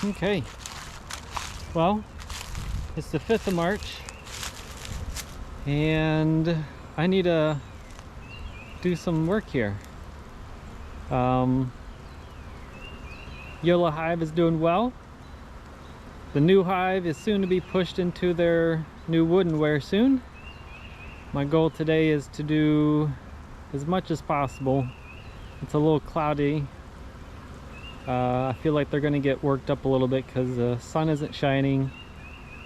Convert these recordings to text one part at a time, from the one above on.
Okay, well, it's the 5th of March and I need to do some work here. Yellow Hive is doing well. The new hive is soon to be pushed into their new woodenware soon. My goal today is to do as much as possible. It's a little cloudy. I feel like they're going to get worked up a little bit because the sun isn't shining.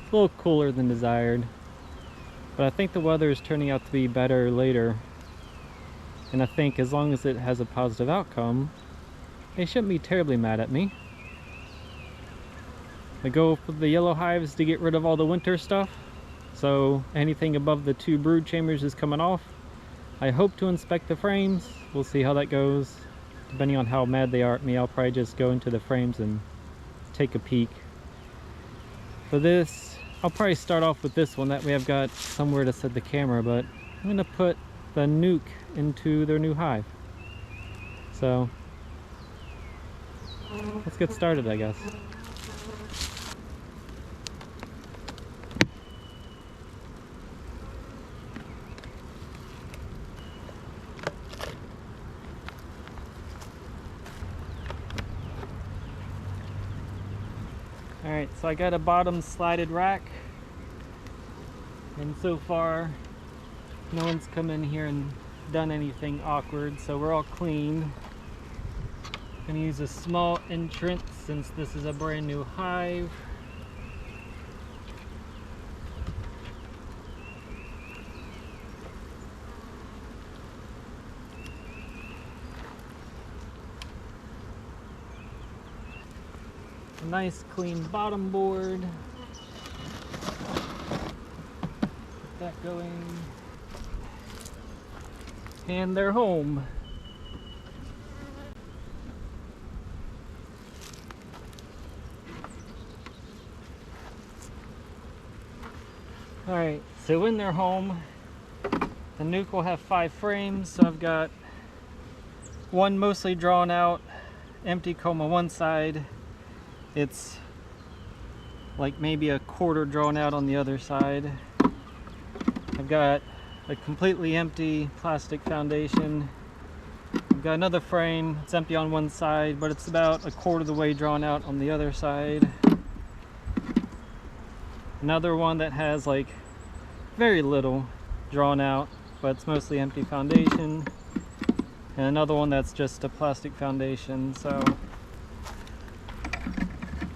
It's a little cooler than desired. But I think the weather is turning out to be better later. And I think as long as it has a positive outcome, they shouldn't be terribly mad at me. The goal for the yellow hive is to get rid of all the winter stuff. So anything above the 2 brood chambers is coming off. I hope to inspect the frames. We'll see how that goes. Depending on how mad they are at me, I'll probably just go into the frames and take a peek. For this, I'll probably start off with this one. That way I've got somewhere to set the camera, but I'm going to put the nuke into their new hive. So let's get started, I guess. Alright, so I got a bottom slided rack, and so far no one's come in here and done anything awkward, so we're all clean. I'm going to use a small entrance since this is a brand new hive. A nice clean bottom board. Get that going. And they're home. Alright, so in their home, the nuke will have 5 frames. So I've got one mostly drawn out, empty comb on one side. It's like maybe a quarter drawn out on the other side. I've got a completely empty plastic foundation. I've got another frame. It's empty on one side, but it's about a quarter of the way drawn out on the other side. Another one that has like very little drawn out, but it's mostly empty foundation. And another one that's just a plastic foundation. So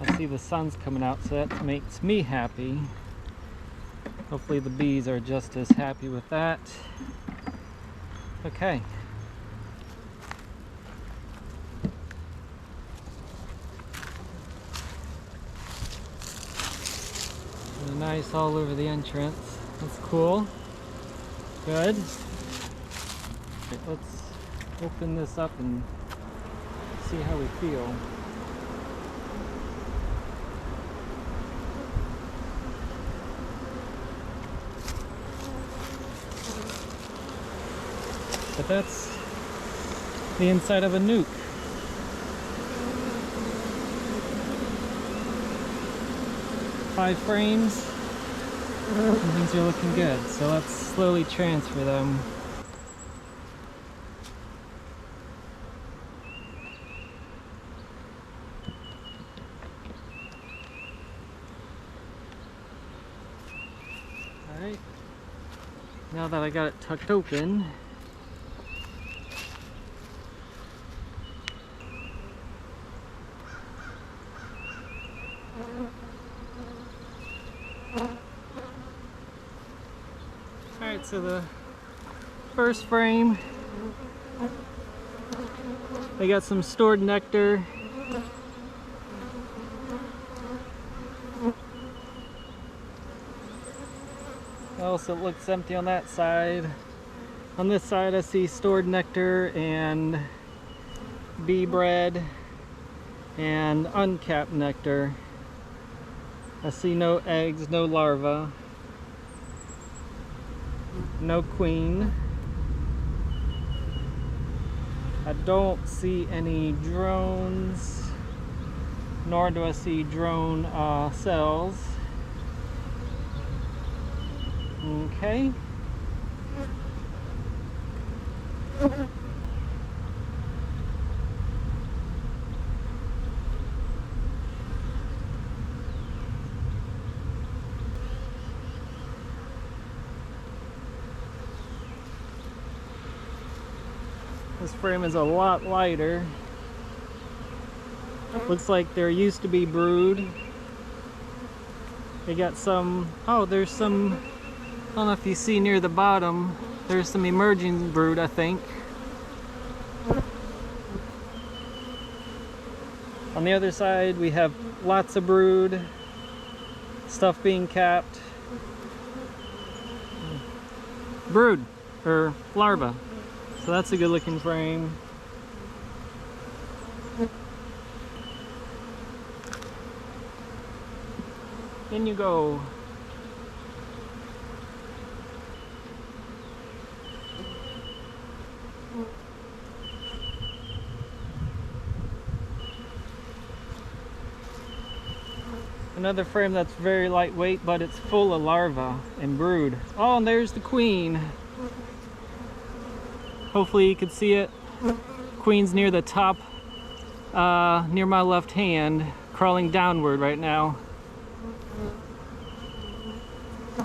I see the sun's coming out, so that makes me happy. Hopefully the bees are just as happy with that. Okay. Nice all over the entrance. That's cool. Good. Okay, let's open this up and see how we feel. But that's the inside of a nuke. Five frames. And things are looking good. So let's slowly transfer them. Alright. Now that I got it tucked open, alright, so the first frame, they got some stored nectar. Also, it looks empty on that side. On this side, I see stored nectar and bee bread and uncapped nectar. I see no eggs, no larvae, no queen. I don't see any drones, nor do I see drone cells. Okay. This frame is a lot lighter. Looks like there used to be brood. They got some, oh, there's some, I don't know if you see near the bottom, there's some emerging brood, I think. On the other side, we have lots of brood, stuff being capped. Brood, or larva. So that's a good looking frame. In you go. Another frame that's very lightweight, but it's full of larvae and brood. Oh, and there's the queen. Hopefully you can see it. Queen's near the top, near my left hand, crawling downward right now.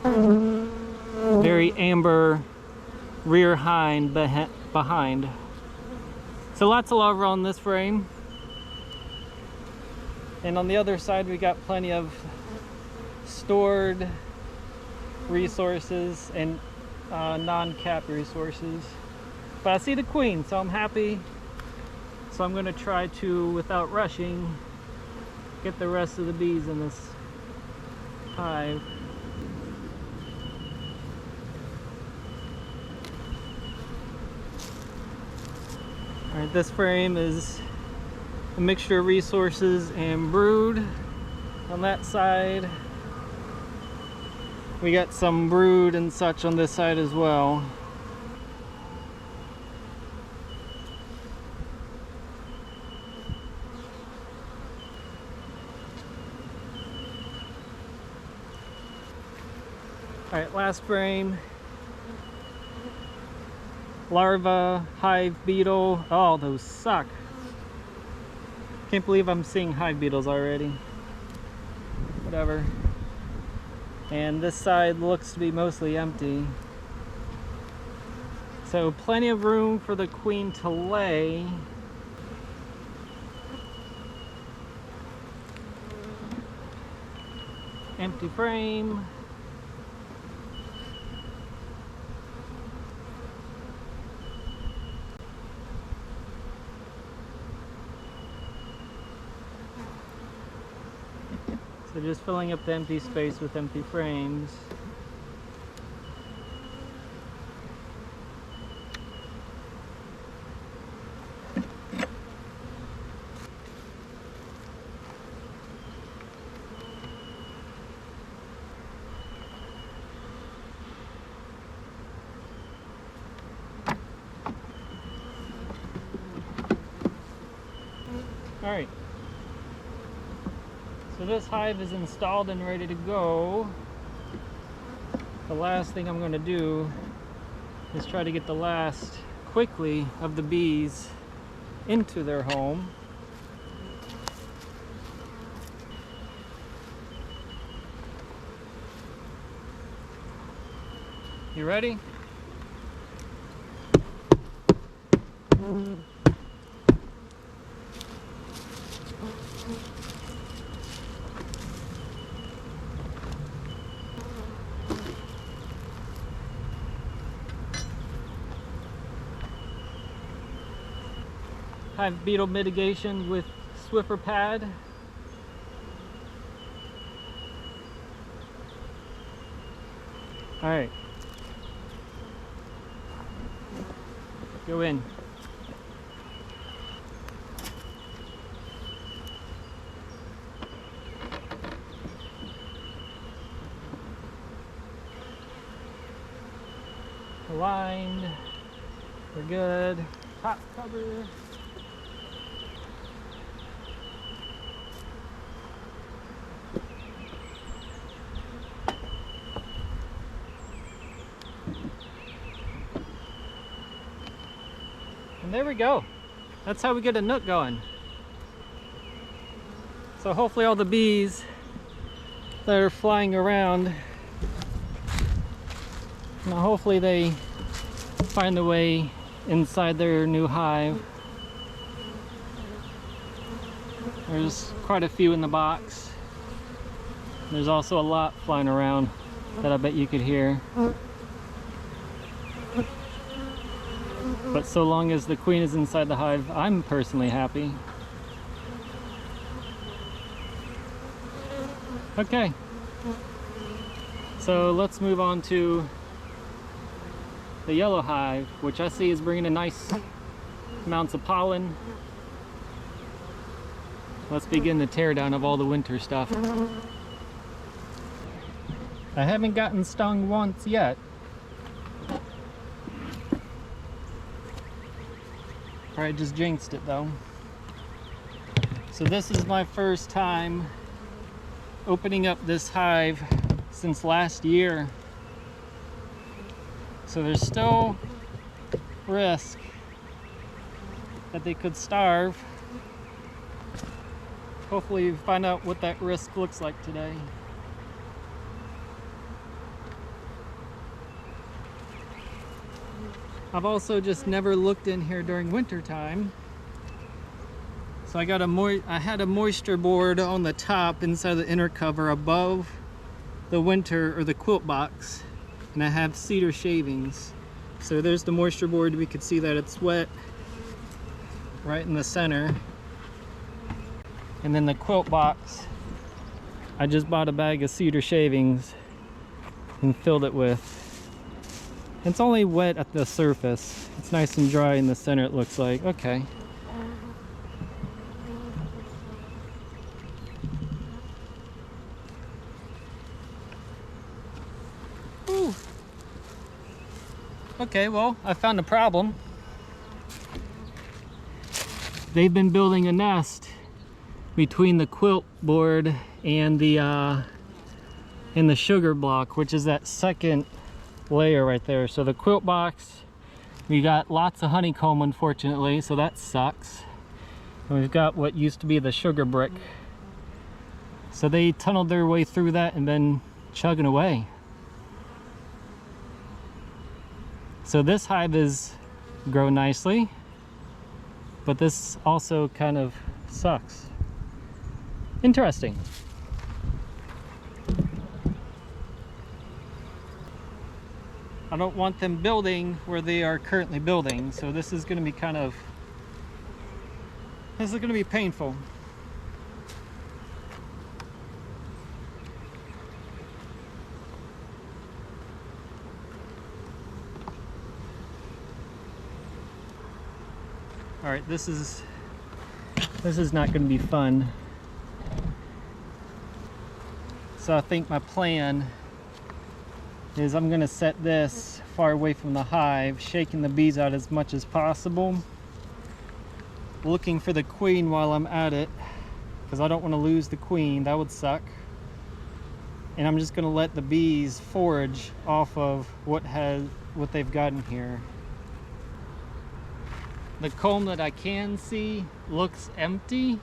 Very amber rear hind behind. So lots of larvae on this frame. And on the other side, we got plenty of stored resources and non-capped resources. But I see the queen, so I'm happy. So I'm going to try to, without rushing, get the rest of the bees in this hive. Alright, this frame is a mixture of resources and brood. On that side, we got some brood and such on this side as well. Alright, last frame. Larva, hive beetle. Oh, those suck. Can't believe I'm seeing hive beetles already. Whatever. And this side looks to be mostly empty. So plenty of room for the queen to lay. Empty frame. So just filling up the empty space with empty frames. All right. So this hive is installed and ready to go. The last thing I'm going to do is try to get the last, quickly, of the bees into their home. You ready? Hive beetle mitigation with Swiffer pad. All right, go in. Aligned. We're good. Top cover. there we go. That's how we get a nook going. So hopefully all the bees that are flying around, now hopefully they find a way inside their new hive. There's quite a few in the box. There's also a lot flying around that I bet you could hear. But so long as the queen is inside the hive, I'm personally happy. Okay, so let's move on to the yellow hive, which I see is bringing in nice amounts of pollen. Let's begin the teardown of all the winter stuff. I haven't gotten stung once yet. Probably just jinxed it though. So this is my first time opening up this hive since last year. So there's still risk that they could starve. Hopefully you find out what that risk looks like today. I've also just never looked in here during winter time. So I had a moisture board on the top inside the inner cover above the winter or the quilt box, and I have cedar shavings. So there's the moisture board. We could see that it's wet right in the center. And then the quilt box, I just bought a bag of cedar shavings and filled it with. It's only wet at the surface. It's nice and dry in the center, it looks like. Okay. Ooh. Okay, well, I found a problem. They've been building a nest between the quilt board and the sugar block, which is that second layer right there. So the quilt box, we got lots of honeycomb, unfortunately, so that sucks. And we've got what used to be the sugar brick. So they tunneled their way through that and been chugging away. So this hive is grown nicely, but this also kind of sucks. Interesting. I don't want them building where they are currently building, so this is going to be painful. All right, this is not going to be fun. So I think my plan is I'm going to set this far away from the hive, shaking the bees out as much as possible, looking for the queen while I'm at it, because I don't want to lose the queen. That would suck. And I'm just going to let the bees forage off of what they've gotten here. The comb that I can see looks empty,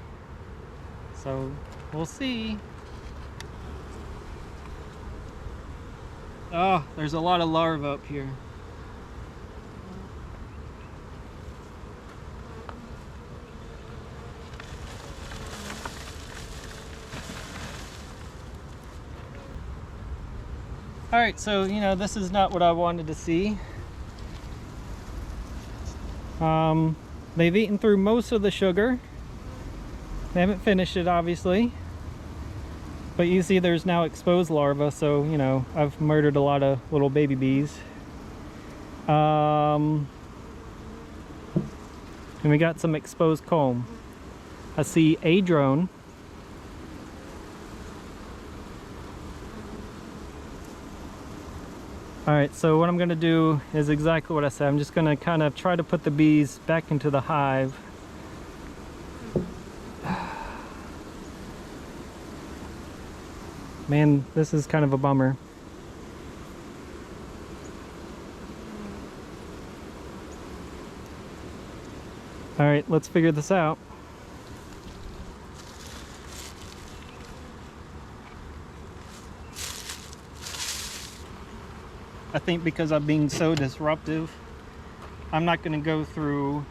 so we'll see. Oh, there's a lot of larvae up here. All right, so this is not what I wanted to see. They've eaten through most of the sugar. They haven't finished it, obviously. But you see there's now exposed larvae, so I've murdered a lot of little baby bees. And we got some exposed comb. I see a drone. Alright, so what I'm going to do is exactly what I said. I'm just going to kind of try to put the bees back into the hive. Man, this is kind of a bummer. All right, let's figure this out. I think because I'm being so disruptive, I'm not going to go through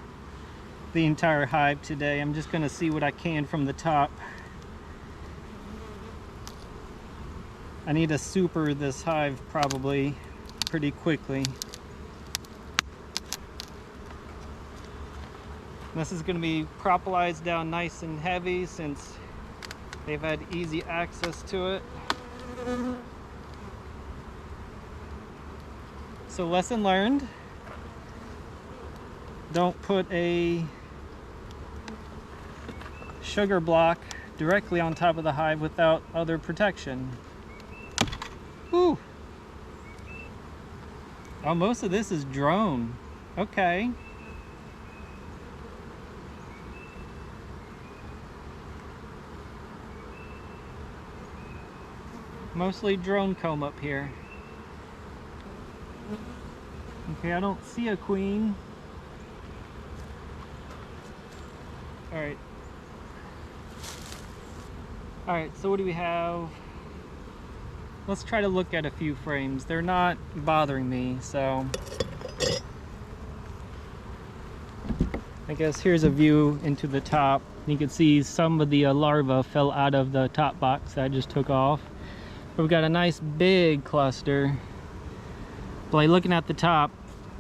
the entire hive today. I'm just going to see what I can from the top. I need to super this hive probably pretty quickly. This is going to be propolised down nice and heavy since they've had easy access to it. So lesson learned, don't put a sugar block directly on top of the hive without other protection. Whew. Oh, most of this is drone. Okay. Mostly drone comb up here. Okay, I don't see a queen. Alright. Alright, so what do we have? Let's try to look at a few frames. They're not bothering me, so I guess here's a view into the top. You can see some of the larvae fell out of the top box that I just took off. But we've got a nice big cluster. By looking at the top,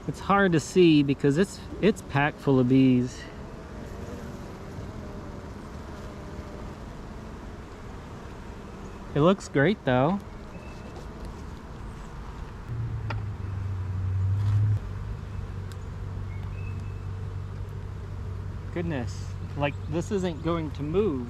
it's hard to see because it's packed full of bees. It looks great though. Goodness, like this isn't going to move.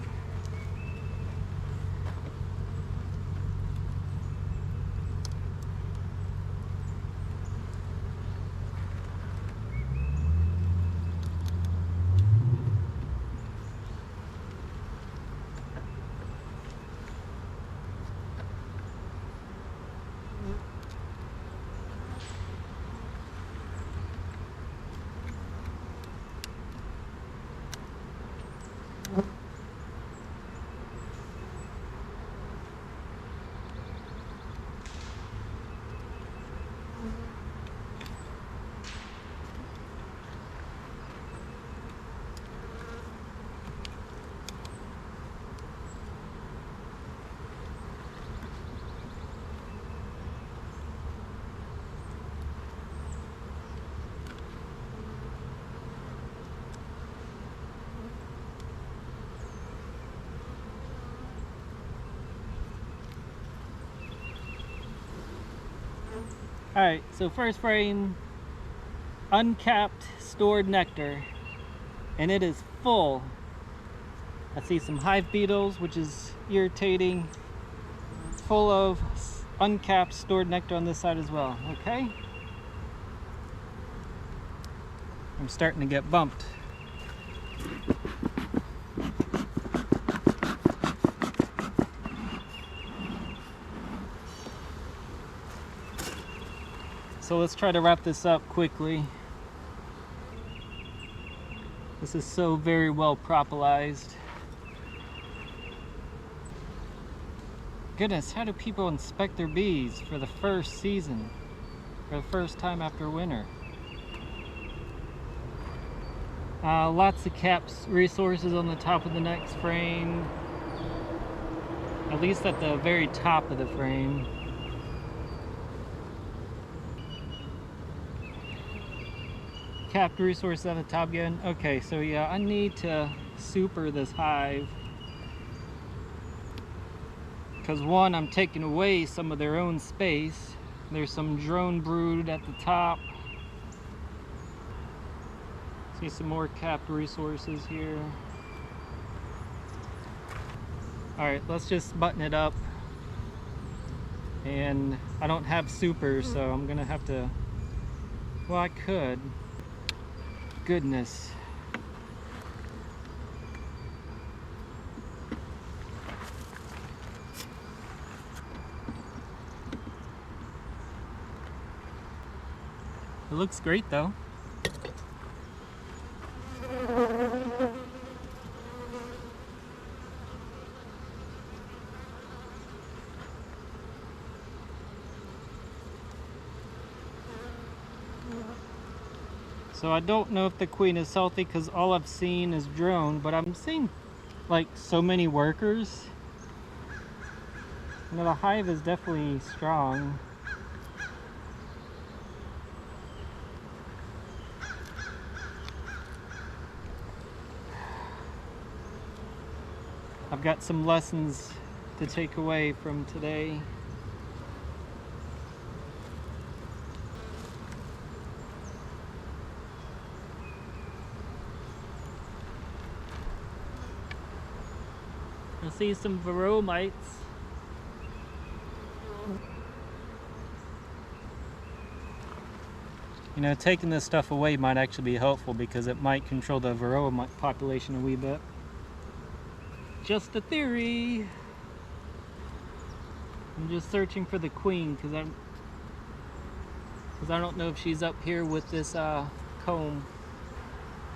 Alright, so first frame, uncapped stored nectar, and it is full. I see some hive beetles, which is irritating, full of uncapped stored nectar on this side as well. Okay, I'm starting to get bumped. So let's try to wrap this up quickly. This is so very well propolized. Goodness, how do people inspect their bees for the first season? For the first time after winter? Lots of caps resources on the top of the next frame. At least at the very top of the frame. Capped resources on the top again. Okay, so yeah, I need to super this hive. Because one, I'm taking away some of their own space. There's some drone brood at the top. See some more capped resources here. Alright, let's just button it up. And I don't have super, so I'm gonna have to, well, I could. Goodness. It looks great though. So I don't know if the queen is healthy because all I've seen is drone, but I'm seeing like so many workers. You know, the hive is definitely strong. I've got some lessons to take away from today. I see some varroa mites. You know, taking this stuff away might actually be helpful because it might control the varroa mite population a wee bit. Just a theory. I'm just searching for the queen because I don't know if she's up here with this comb.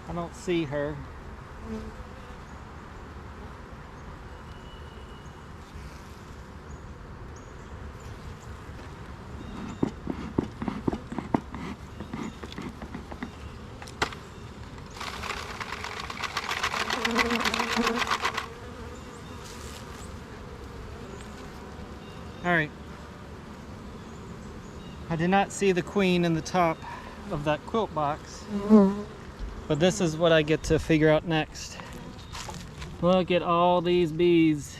I don't see her. Alright. I did not see the queen in the top of that quilt box. But this is what I get to figure out next. Look at all these bees.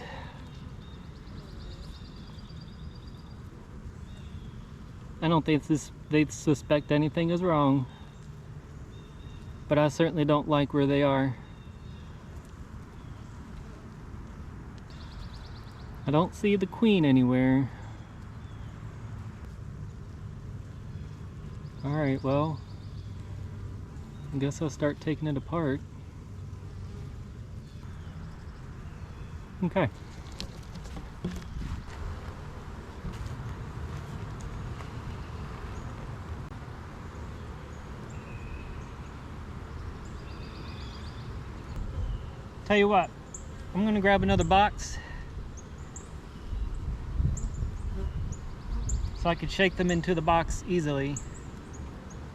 I don't think they suspect anything is wrong. But I certainly don't like where they are. I don't see the queen anywhere. Alright, well, I guess I'll start taking it apart. Okay. Tell you what, I'm gonna grab another box so I could shake them into the box easily,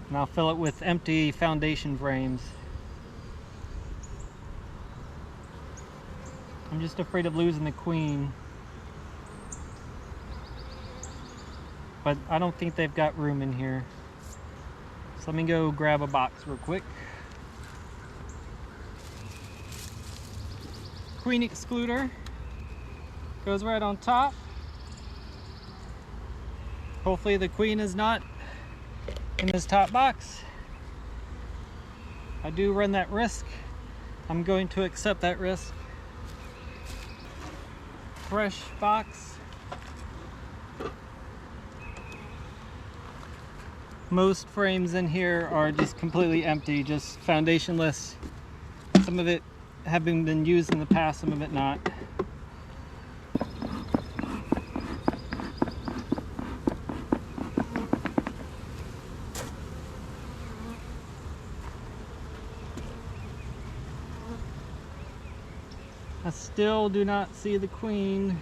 and I'll fill it with empty foundation frames. I'm just afraid of losing the queen, but I don't think they've got room in here. So let me go grab a box real quick. Queen excluder goes right on top. Hopefully the queen is not in this top box. I do run that risk. I'm going to accept that risk. Fresh box. Most frames in here are just completely empty, just foundationless. Some of it having been used in the past, some of it not. I still do not see the queen.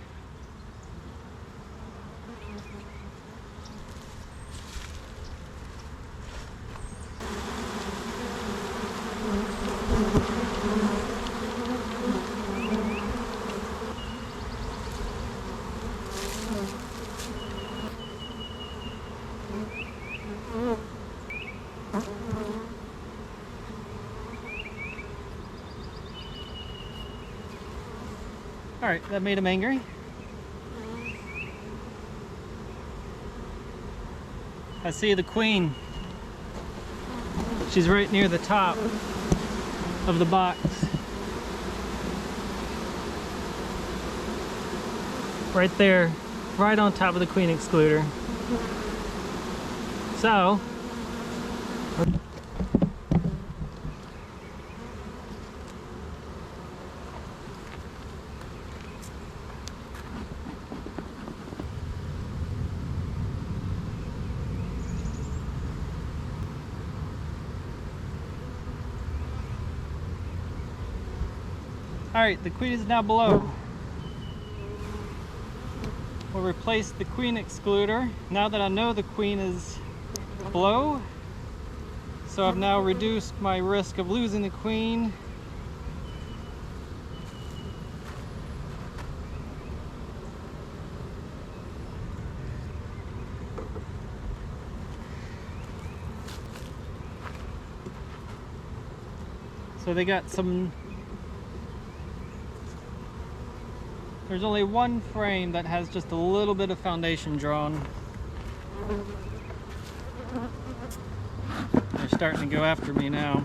Alright, that made him angry. I see the queen. She's right near the top of the box. Right there, right on top of the queen excluder. So, alright, the queen is now below. We'll replace the queen excluder now that I know the queen is below. So I've now reduced my risk of losing the queen. So they got some, there's only one frame that has just a little bit of foundation drawn. They're starting to go after me now.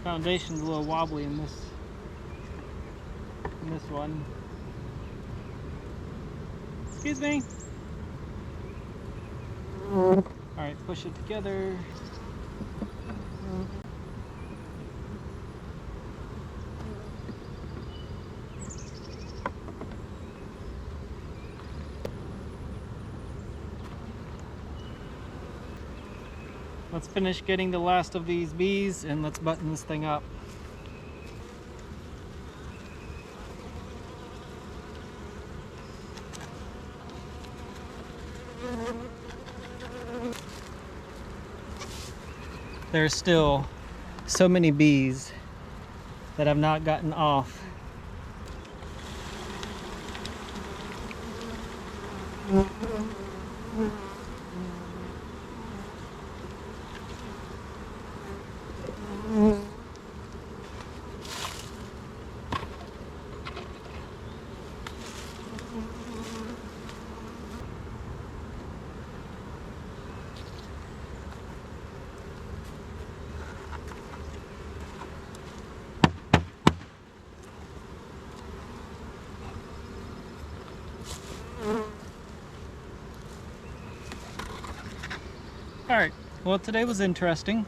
Foundation's a little wobbly in this one. Excuse me. All right, push it together. Let's finish getting the last of these bees and let's button this thing up. There's still so many bees that I've not gotten off. Alright, well today was interesting.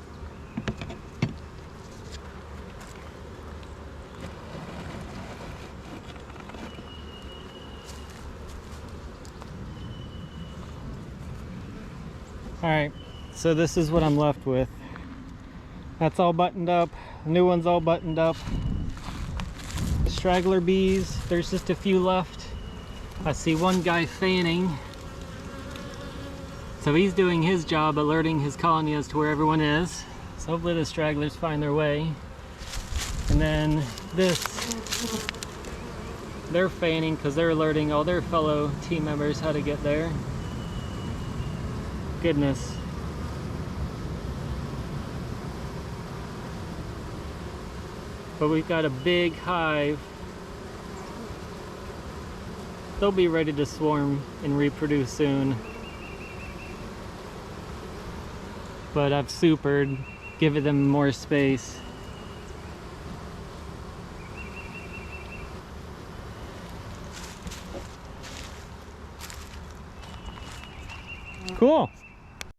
Alright, so this is what I'm left with. That's all buttoned up, the new one's all buttoned up. Straggler bees, there's just a few left. I see one guy fanning. So he's doing his job alerting his colony as to where everyone is. So hopefully the stragglers find their way. And then this, they're fanning because they're alerting all their fellow team members how to get there. Goodness. But we've got a big hive. They'll be ready to swarm and reproduce soon. But I've supered, given them more space. Cool.